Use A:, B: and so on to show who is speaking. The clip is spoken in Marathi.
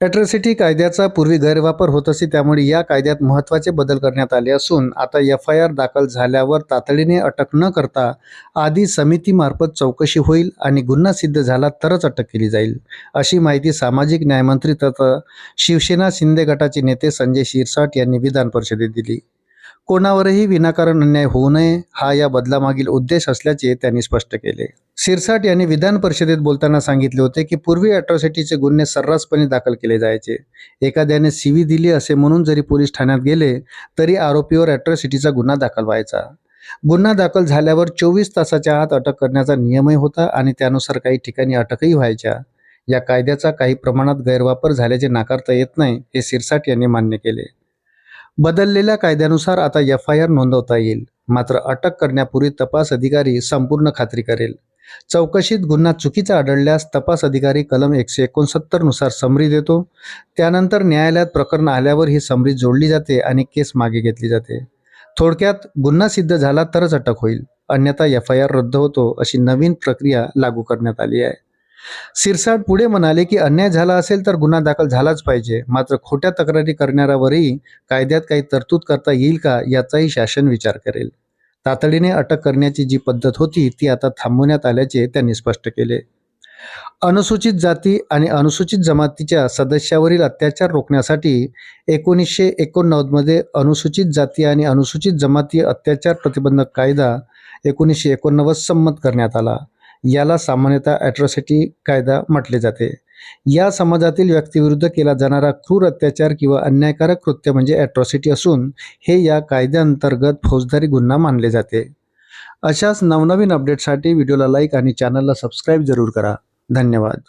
A: ॲट्रॉसिटी कायद्याचा पूर्वी गैरवापर होत असे, त्यामुळे या कायद्यात महत्त्वाचे बदल करण्यात आले असून आता FIR दाखल झाल्यावर तातडीने अटक न करता आधी समितीमार्फत चौकशी होईल आणि गुन्हा सिद्ध झाला तरच अटक केली जाईल, अशी माहिती सामाजिक न्यायमंत्री तथा शिवसेना शिंदे गटाचे नेते संजय शिरसाट यांनी विधान परिषदेत दिली. कोणावरही विनाकारण अन्याय होऊ नये हा या बदलामागील उद्देश असल्याचे त्यांनी स्पष्ट केले. शिरसाट यांनी विधान परिषदेत बोलताना सांगितले होते की पूर्वी ॲट्रॉसिटीचे गुन्हे सर्रासपणे दाखल केले जायचे. एखाद्याने CV दिली असे म्हणून जरी पोलीस ठाण्यात गेले तरी आरोपीवर ॲट्रॉसिटीचा गुन्हा दाखल व्हायचा. गुन्हा दाखल झाल्यावर 24 तासाच्या आत अटक करण्याचा नियमही होता आणि त्यानुसार काही ठिकाणी अटकही व्हायच्या. या कायद्याचा काही प्रमाणात गैरवापर झाल्याचे नाकारता येत नाही, हे शिरसाट यांनी मान्य केले. बदललेल्या कायद्यानुसार आता FIR नोंदवता येईल, मात्र अटक करण्यापूर्वी तपास अधिकारी संपूर्ण खात्री करेल. चौकशीत गुन्हा चुकीचा आढळल्यास तपास अधिकारी कलम 169 नुसार समरी देतो. त्यानंतर न्यायालयात प्रकरण आल्यावर ही समरी जोडली जाते आणि केस मागे घेतली जाते. थोडक्यात गुन्हा सिद्ध झाला तरच अटक होईल, अन्यथा FIR रद्द होतो, अशी नवीन प्रक्रिया लागू करण्यात आली आहे. शिरसाट पुढे म्हणाले की अन्याय झाला असेल तर गुन्हा दाखल झालाच पाहिजे, मात्र खोट्या तक्रारी करणाऱ्यावरही कायद्यात काही तरतूद करता येईल का याचाही शासन विचार करेल. तातडीने अटक करण्याची जी पद्धत होती ती आता थांबवण्यात आल्याचे त्यांनी स्पष्ट केले. अनुसूचित जाती आणि अनुसूचित जमातीच्या सदस्यावरील अत्याचार रोखण्यासाठी 1989 मध्ये अनुसूचित जाती आणि अनुसूचित जमाती अत्याचार प्रतिबंधक कायदा 1989 संमत करण्यात आला. याला सामान्यतः ॲट्रॉसिटी कायदा म्हटले जाते. या समाजातील व्यक्तीविरुद्ध केला जाणारा क्रूर अत्याचार किंवा अन्यायकारक कृत्य म्हणजे ॲट्रॉसिटी असून हे या कायद्याअंतर्गत फौजदारी गुन्हा मानले जाते. अशाच नवनवीन अपडेटसाठी व्हिडिओला लाईक आणि चॅनलला सबस्क्राईब जरूर करा. धन्यवाद.